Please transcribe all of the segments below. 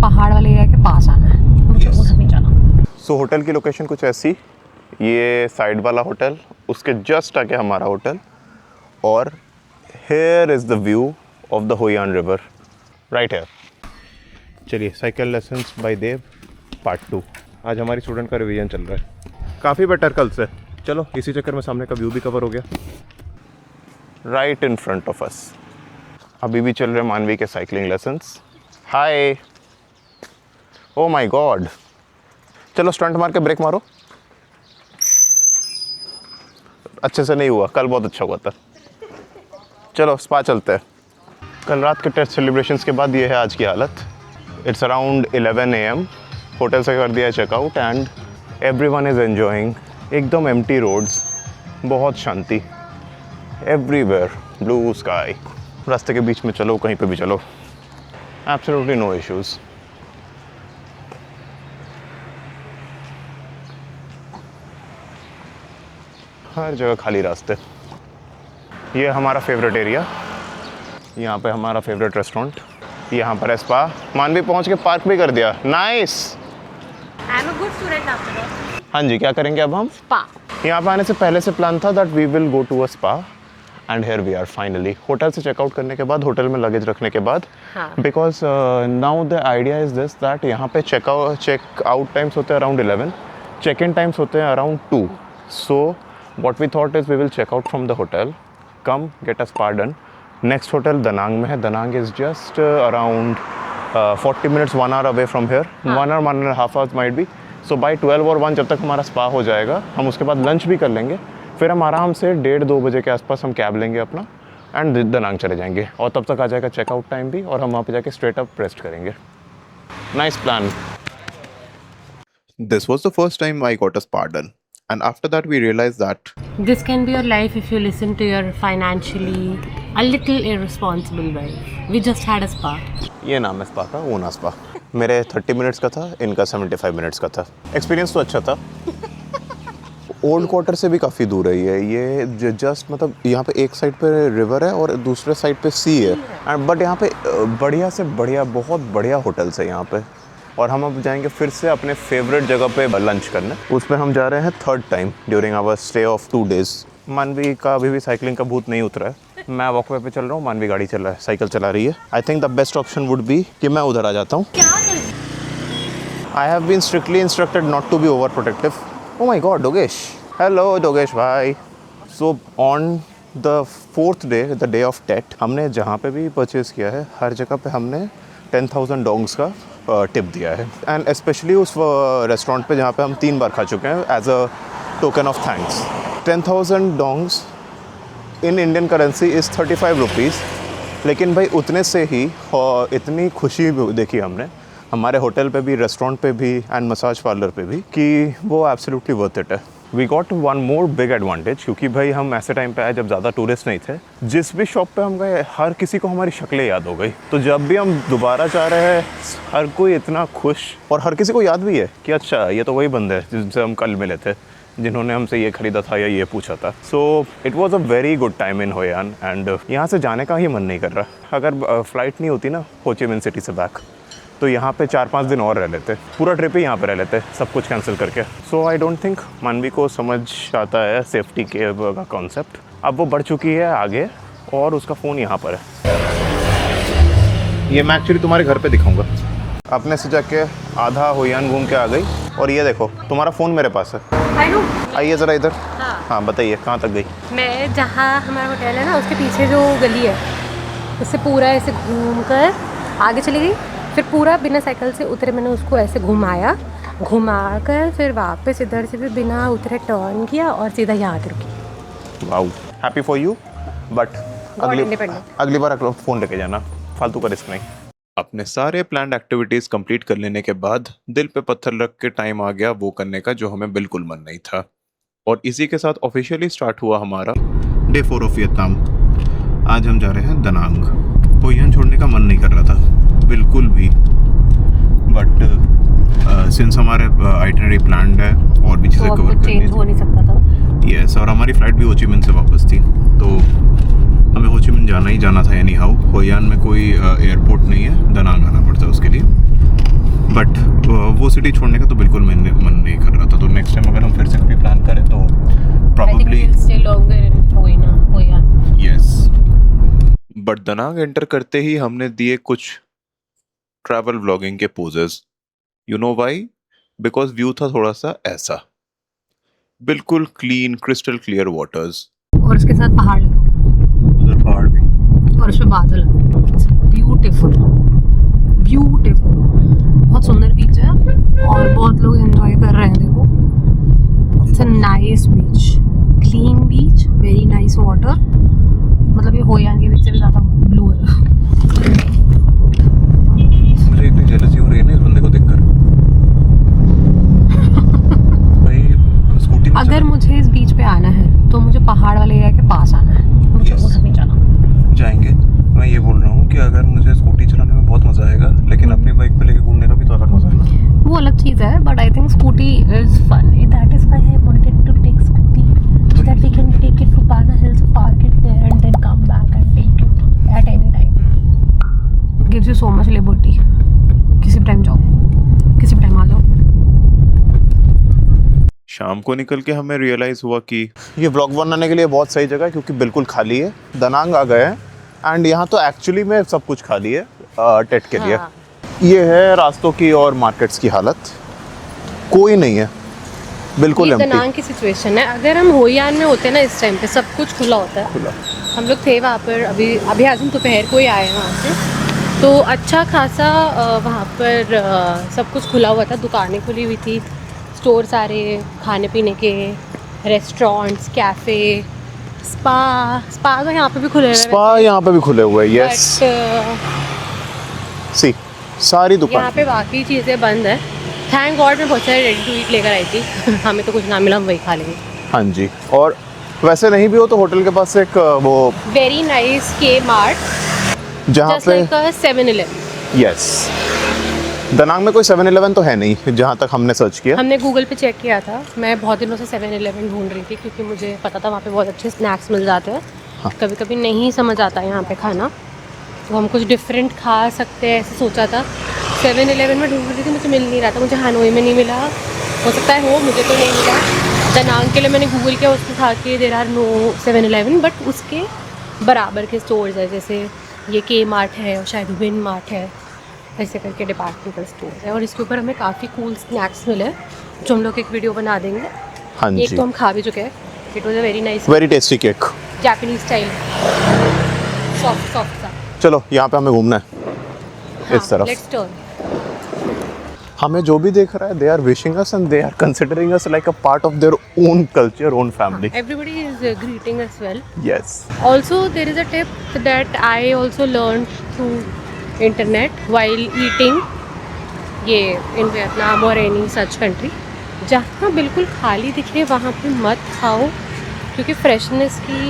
पहाड़ वाले एरिया के पास आना है, मुझे उधर नहीं जाना। सो होटल की लोकेशन कुछ ऐसी, ये साइड वाला होटल, उसके जस्ट आगे हमारा होटल, और here is the view of the Hoi An river right here. चलिए, cycle lessons by Dev part 2। आज हमारी स्टूडेंट का रिवीजन चल रहा है, काफ़ी बेटर कल से। चलो, इसी चक्कर में सामने का व्यू भी कवर हो गया। Right in front of us अभी भी चल रहे मानवी के cycling lessons. Hi, oh my God, चलो स्टंट मार के ब्रेक मारो। अच्छे से नहीं हुआ, कल बहुत अच्छा हुआ था। चलो स्पा चलते हैं। कल रात के टेस्ट सेलिब्रेशंस के बाद ये है आज की हालत। इट्स अराउंड 11 AM, होटल से कर दिया है checkout and everyone is enjoying. एकदम एम्प्टी रोड्स, बहुत शांति, एवरीवेयर ब्लू स्काई। रास्ते के बीच में चलो, कहीं पे भी चलो, एब्सोल्युटली नो इश्यूज़। हर जगह खाली रास्ते। ये हमारा फेवरेट एरिया, यहाँ पे हमारा फेवरेट रेस्टोरेंट, यहाँ पर है स्पा। मानवी पहुँच के पार्क भी कर दिया, nice. I am a good student after all. हाँ जी, क्या करेंगे अब हम? स्पा। यहाँ पे आने से पहले से प्लान था that we will go to a spa and here we are finally. Hotel से चेकआउट करने के बाद, होटल में लगेज रखने के बाद, because now the idea is this that यहाँ पे चेकआउट टाइम्स होते हैं अराउंड 11, चेक इन टाइम्स होते हैं around 2। So what we thought is we will check out from the hotel, come get a spa done. Next hotel Danang में है। Danang is just around 40 minutes 1 hour away from here. 1 hour 1.5 hours might be. So by 12 और 1 जब तक हमारा spa हो जाएगा, हम उसके बाद लंच भी कर लेंगे। फिर हम आराम से 1:30-2 बजे के आसपास हम कैब लेंगे अपना एंड दनांग चले जाएंगे, और तब तक आ जाएगा चेकआउट टाइम भी, और हम वहाँ पे जाके स्ट्रेट अप रेस्ट करेंगे। Nice plan. This was the first time I got a spa done. And after that we realized that This can be your life if you listen to your financially a little irresponsible wife. We just had a spa. ये नाम है spa का, Una spa. मेरे 30 minutes का था, इनका 75 minutes का था। एक्सपीरियंस तो अच्छा था। ओल्ड क्वार्टर से भी काफ़ी दूर है ये जस्ट मतलब यहाँ पे एक साइड पे रिवर है और दूसरे साइड पे सी है, एंड बट यहाँ पे बढ़िया से बढ़िया, बहुत बढ़िया होटल्स है यहाँ पे। और हम अब जाएंगे फिर से अपने फेवरेट जगह पे लंच करने। उस पर हम जा रहे हैं 3rd time during our stay of 2 days। मानवी का अभी भी साइकिलिंग का भूत नहीं उतरा है। मैं वॉकवे पे चल रहा हूँ, मानवी गाड़ी चल रहा है, साइकिल चला रही है। I think the best option would be कि मैं उधर आ जाता हूँ। I have been strictly instructed not to be overprotective. Oh my God, Dogesh. Hello Dogesh भाई। So on the 4th day, the day of Tet, हमने जहाँ पे भी परचेज़ किया है हर जगह पे हमने 10,000 डोंग्स का टिप दिया है, एंड स्पेशली उस रेस्टोरेंट पे जहाँ पे हम 3 बार खा चुके हैं as a token of thanks. 10,000 dongs in Indian currency is 35 rupees, लेकिन भाई उतने से ही इतनी खुशी देखी हमने हमारे होटल पे भी, रेस्टोरेंट पे भी एंड मसाज पार्लर पे भी, कि वो एब्सोल्युटली वर्थ इट है। We got one more big advantage, क्योंकि भाई हम ऐसे टाइम पे आए जब ज़्यादा टूरिस्ट नहीं थे। जिस भी शॉप पे हम गए हर किसी को हमारी शक्लें याद हो गई, तो जब भी हम दोबारा जा रहे हैं हर कोई इतना खुश, और हर किसी को याद भी है कि अच्छा ये तो वही बंदे हैं जिनसे हम कल मिले थे, जिन्होंने हमसे ये खरीदा था या ये पूछा था। So it was a very good time in Hoi An, and यहाँ से जाने का ही मन नहीं कर रहा। अगर फ़्लाइट नहीं होती ना हो ची मिन सिटी से बैक, तो यहाँ पे 4-5 दिन और रह लेते, पूरा ट्रिप ही यहाँ पे रह लेते, सब कुछ कैंसिल करके। सो आई डोंट थिंक मानवी को समझ आता है सेफ्टी के का कॉन्सेप्ट। अब वो बढ़ चुकी है आगे, और उसका फ़ोन यहाँ पर है। ये मैं एक्चुअली तुम्हारे घर पे दिखाऊंगा। अपने से जाके आधा होयान घूम के आ गई, और ये देखो तुम्हारा फ़ोन मेरे पास है। आइए ज़रा इधर। हाँ बताइए, कहाँ तक गई? मैं जहाँ हमारा होटल है ना, उसके पीछे जो गली है, उससे पूरा ऐसे घूम कर आगे चली गई, फिर पूरा बिना साइकिल से उतरे मैंने उसको ऐसे घुमा कर फिर वापस इधर से भी बिना उतरे टर्न किया और सीधा यहाँ आके रुकी। Wow, happy for you, but अगली बार फ़ोन लेके जाना, फालतू का रिस्क नहीं। अपने सारे प्लान्ड एक्टिविटीज़ कंप्लीट कर लेने के बाद दिल पे पत्थर रख के टाइम आ गया वो करने का जो हमें बिल्कुल मन नहीं था, और इसी के साथ ऑफिशियली स्टार्ट हुआ हमारा डे 4 ऑफ वियतनाम। आज हम जा रहे हैं दनांग। होयान छोड़ने का मन नहीं कर रहा था बिल्कुल भी, बट सिंस हमारे आइटिनरी प्लान्ड है और भी चीज़ें कवर करनी हो नहीं सकता था। यस, और हमारी फ़्लाइट भी हो ची मिन से वापस थी, तो हमें हो ची मिन जाना ही जाना था। एनी हाउ होयान में कोई एयरपोर्ट नहीं है, दनांग आना पड़ता है उसके लिए। बट वो सिटी छोड़ने का तो बिल्कुल मन नहीं कर रहा था। तो नेक्स्ट टाइम अगर हम फिर से कभी प्लान करें तो probably yes. But Danang enter करते ही हमने दिए कुछ ट्रैवल व्लॉगिंग के poses. You know why? Because view था थोड़ा सा ऐसा, बिल्कुल क्लीन क्रिस्टल क्लियर वाटर्स, और उसके साथ पहाड़ लगे हुए उधर पहाड़ भी, और उसमें बादल। ब्यूटीफुल ब्यूटीफुल, बहुत सुंदर बीच है और बहुत लोग एंजॉय कर रहे हैं। देखो, it's a nice beach, clean beach, very nice water. मतलब ये होयान के बीच से भी ज़्यादा ब्लू है। मुझे इतनी जेलसी हो रही है ना इस बंदे को देखकर। भाई स्कूटी में अगर मुझे इस बीच पे आना है तो मुझे पहाड़ वाले एरिया के पास आना है, मुझे Yes. उधर नहीं जाना। जाएंगे। मैं ये बोल रहा हूँ कि अगर मुझे स्कूटी चलाने में बहुत मजा आएगा, लेकिन अपनी बाइक पे लेके घूमने का भी तो अलग मजा है ना। वो अलग चीज़ है, but I think scooty is fun. That is why I wanted to take scooty, so that we can take it to Bana Hills, park it there and then come back and take it at any time. Gives you so much liberty. किसी भी time जाओ, किसी भी time आ जाओ। शाम को निकल के हमें रियलाइज हुआ कि ये व्लॉग बनाने के लिए बहुत सही जगह है, क्योंकि बिल्कुल खाली है। दनांग आ गए हैं एंड यहाँ तो एक्चुअली में सब कुछ खाली है टेट के लिए। हाँ। ये है रास्तों की और मार्केट्स की हालत, कोई नहीं है, बिल्कुल ये एम्प्टी। दनांग की सिचुएशन है। अगर हम होयान में होते ना इस टाइम पे सब कुछ खुला होता है। खुला। हम लोग थे वहाँ पर, अभी आज हम दोपहर को ही आए हैं वहाँ से, तो अच्छा खासा वहाँ पर सब कुछ खुला हुआ था, दुकानें खुली हुई थी, स्टोर सारे खाने पीने के, रेस्टोरेंट्स, कैफ़े, स्पा तो यहाँ पे भी खुले हुए हैं स्पा यहाँ पे भी खुले हुए हैं, यस। बट सी सारी यहाँ दुकान। पे बाकी चीज़ें बंद है। थैंक गॉड मैं बहुत सारे रेडी टू ईट लेकर आई थी। हमें तो कुछ ना मिला, हम वही खा लेंगे। हाँ जी, और वैसे नहीं भी हो तो होटल के पास एक वो वेरी नाइस के मार्ट, जहाँ जस्ट पे लाइक 7-Eleven। यस, दनांग में कोई 7-Eleven तो है नहीं जहाँ तक हमने सर्च किया। हमने गूगल पे चेक किया था। मैं बहुत दिनों से 7-Eleven ढूंढ रही थी, क्योंकि मुझे पता था वहाँ पे बहुत अच्छे स्नैक्स मिल जाते हैं। हाँ। कभी कभी नहीं समझ आता है यहाँ पे खाना, तो हम कुछ डिफरेंट खा सकते हैं, ऐसे सोचा था। 7-Eleven में ढूंढ रही थी, मुझे मिल नहीं रहा था। मुझे हनोई में नहीं मिला, हो सकता है हो, मुझे तो नहीं मिला। दनांग के लिए मैंने गूगल किया, उसमें था कि there are no 7-Eleven, but उसके बराबर के स्टोर्स है, जैसे ये के मार्ट है और शायद विन मार्ट है, ऐसे करके डिपार्टमेंटल स्टोर है। और इसके ऊपर हमें काफ़ी कूल स्नैक्स मिले, जो हम लोग एक वीडियो बना देंगे। हाँ एक जी, तो हम खा भी चुके हैं, it was a very nice very tasty cake. Japanese style, soft soft सा। चलो यहाँ पे हमें घूमना है, इस तरफ। Let's turn. हमें जो भी देख रहा है, they are wishing us and they are considering us like a part of their own culture, own family. Everybody is greeting as well. Yes. Also, there is a tip that I also learned through internet while eating ये in Vietnam or any such country. जहाँ बिल्कुल खाली दिखे वहाँ पे मत खाओ, क्योंकि फ्रेशनेस की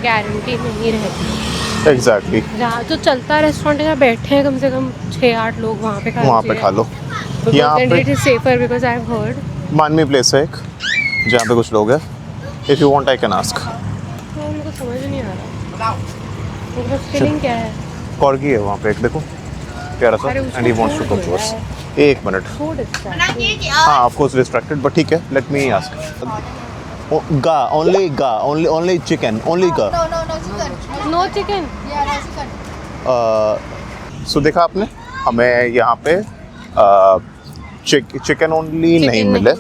गारंटी नहीं रहती। एग्जैक्टली, जहाँ जो चलता रेस्टोरेंट है, जहाँ बैठे हैं कम से कम 6-8 लोग, वहाँ पे वहाँ पे खा लो। यहाँ पे it is safer, because I have heard. मानवी प्लेस है एक, जहाँ पे कुछ लोग हैं। If you want I can ask. तो मेरे को समझ नहीं आ रहा, मेरे फीलिंग क्या है। कॉर्गी है वहाँ पे एक, देखो प्यारा सा, अरे उसको एंड ही वांट्स टू छोड़ कम टू दो अस। यार। एक मिनट, So distracting. हाँ ऑफ कोर्स डिस्ट्रैक्टेड, बट ठीक है, let me ask. Only chicken, only गा। No chicken. No chicken. Yeah, no chicken. So देखा आपने, हमें यहाँ पे चिकन ओनली नहीं मिले,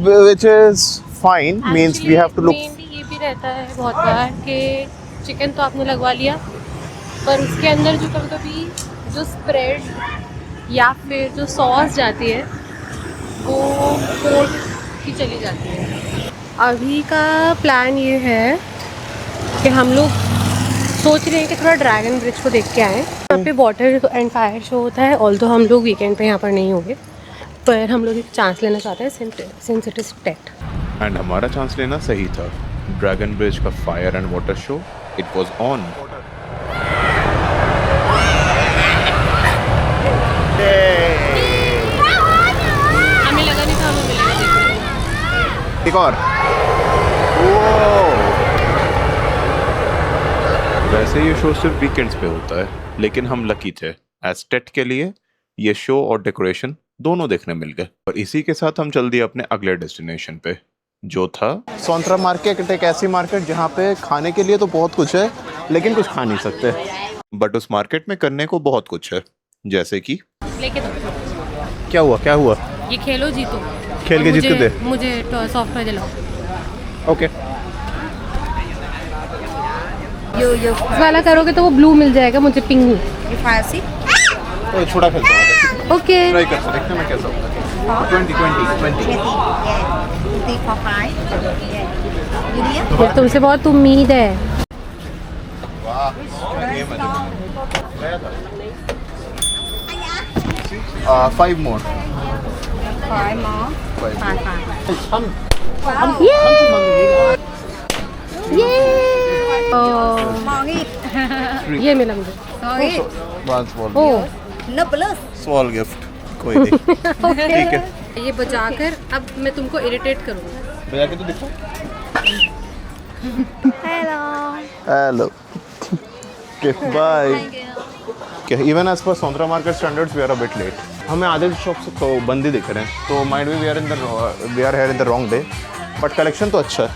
which is fine, means we have to look. Mainly ये भी रहता है बहुत बार कि चिकन तो आपने लगवा लिया, पर उसके अंदर जो कभी कभी जो स्प्रेड या फिर जो सॉस जाती है वो पोर्क की चली जाती है। अभी का प्लान ये है कि हम लोग सोच रहे हैं कि थोड़ा ड्रैगन ब्रिज को देख के आएँ। यहाँ पे वाटर एंड फायर शो होता है, ऑल्दो हम लोग वीकेंड पे यहाँ पर नहीं होंगे, पर हम लोग एक चांस लेना चाहते हैं since it is Tet. And हमारा चांस लेना सही था। ड्रैगन ब्रिज का fire and water show, it was on. हमें लगा नहीं था हमें मिलेगा देखने। एक और। वैसे ये शो सिर्फ वीकेंड्स पे होता है, लेकिन हम लकी थे, एज टेट के लिए ये शो और डेकोरेशन दोनों देखने मिल गए। और इसी के साथ हम चल दिए अपने अगले डेस्टिनेशन पे, जो था सोंत्रा मार्केट। एक ऐसी मार्केट जहाँ पे खाने के लिए तो बहुत कुछ है, लेकिन कुछ खा नहीं सकते। बट उस मार्केट में करने को बहुत कुछ है, जैसे कि लेके दो। क्या हुआ क्या हुआ? ये खेलो जीतो। खेल के और जीत के दे। मुझे सॉफ्टवेयर दिलाओ। ओके। इस वाला करोगे तो वो ब्लू मिल जाएगा, मुझे पिंक। You fancy? तो छोटा खेलता हूँ, ओके। ट्राई करते हैं, देखते हैं मैं कैसा होता है। 20 Yeah. 20 for 5. Yeah. Medium? तुमसे बहुत उम्मीद है। वाह, 5 more. 5 more. 5. Small it. ये मिला मुझे। Small it. One small. Oh No plus. Small gift. कोई नहीं। ठीक है। ये बजाकर अब मैं तुमको इरिटेट करूँगी। बजा के तो दिखो। Hello. Hello. Bye. Okay, even as per Sondra market standards, we are a bit late. हमें आधे शॉप्स तो बंद ही दिख रहे हैं, तो might be we are here in the wrong day, but collection तो अच्छा है।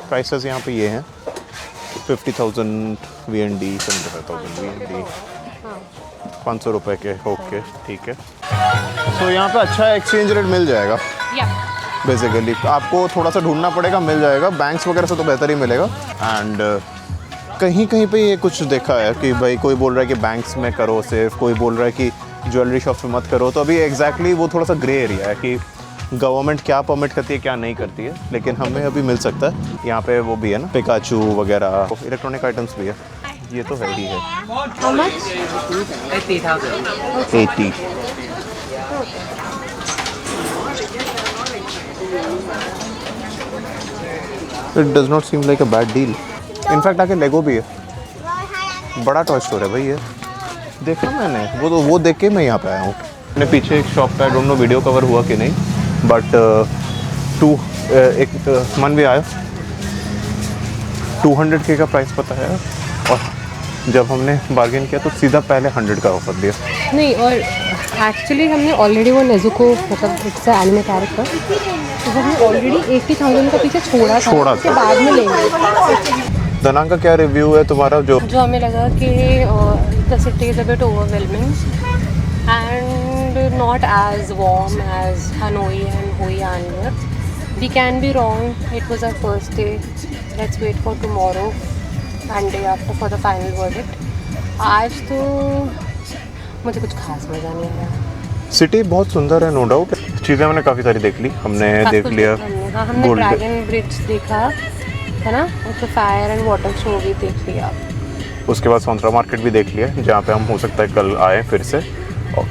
प्राइसेस यहाँ पे ये हैं 50,000 VND, 75,000 VND, 500 रुपये के। ओके ठीक है। सो यहाँ पे अच्छा एक्सचेंज रेट मिल जाएगा। बेसिकली आपको थोड़ा सा ढूंढना पड़ेगा, मिल जाएगा। बैंक्स वगैरह से तो बेहतर ही मिलेगा। एंड कहीं कहीं पे ये कुछ देखा है कि भाई कोई बोल रहा है कि बैंक्स में करो सिर्फ, कोई बोल रहा है कि ज्वेलरी शॉप पे मत करो। तो अभी एग्जैक्टली वो थोड़ा सा ग्रे एरिया है कि गवर्नमेंट क्या परमिट करती है क्या नहीं करती है, लेकिन हमें अभी मिल सकता है। यहाँ पे वो भी है ना, पिकाचू वगैरह, इलेक्ट्रॉनिक आइटम्स भी है। ये तो है ही है। How much? 80। It does not seem like a bad deal. In fact आके लेगो भी है। बड़ा टॉय स्टोर है भाई ये। देखा मैंने, वो देख के मैं यहाँ पे आया हूँ। मैंने पीछे एक शॉप पे, I don't know video cover हुआ कि नहीं, बट एक मन भी आया। 200K का प्राइस पता है, और जब हमने बार्गेन किया तो सीधा पहले 100 का ऑफर दिया। नहीं, और एक्चुअली हमने ऑलरेडी वो नेजुको, मतलब इट्स एनिमे कैरेक्टर, तो हमने ऑलरेडी 80,000 का पीछे छोड़ा था। उसके बाद में लेंगे। दनांग का क्या रिव्यू है तुम्हारा? जो हमें लगा कि the city is a bit overwhelming and not as warm as Hanoi and Hoi An. We can be wrong, it was our first day, let's wait for tomorrow and day after for the final verdict. आज तो मुझे कुछ खास मज़ा नहीं आया। City बहुत सुंदर है, नो डाउट। चीज़ें मैंने काफ़ी सारी देख ली, हमने देख लिया। हाँ, हमने ड्रैगन ब्रिज देखा है ना, उसमें फायर एंड वाटर शो भी देख लिया। उसके बाद सोंत्रा मार्केट भी देख लिया, जहाँ पे हम हो सकता है कल आए फिर से। और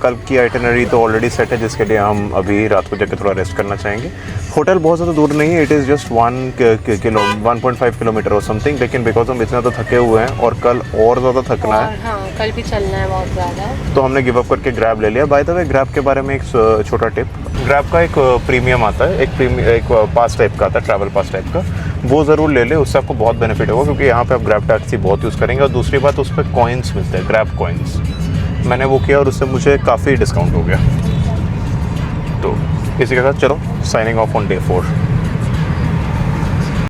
कल की आइटनरी तो ऑलरेडी सेट है, जिसके लिए हम अभी रात को जाकर थोड़ा रेस्ट करना चाहेंगे। होटल बहुत ज़्यादा दूर नहीं है, इट इज़ जस्ट 1.5 किलोमीटर और समथिंग, लेकिन बिकॉज हम इतना तो थके हुए हैं और कल और ज़्यादा थकना और है। हाँ, कल भी चलना है बहुत ज़्यादा, तो हमने गिव अप करके ग्रैब ले लिया। बाय द वे, ग्रैब के बारे में एक छोटा टिप, ग्रैब का एक प्रीमियम आता है, एक पास टाइप का आता है, ट्रैवल पास टाइप का, वो ज़रूर ले ले, उससे आपको बहुत बेनिफिट होगा, क्योंकि यहाँ पे आप ग्रैब टैक्सी बहुत यूज़ करेंगे। और दूसरी बात, उस पर कॉइन्स मिलते हैं, ग्रैब कॉइन्स। मैंने वो किया और उससे मुझे काफ़ी डिस्काउंट हो गया। तो इसी के साथ चलो, साइनिंग ऑफ ऑन डे 4।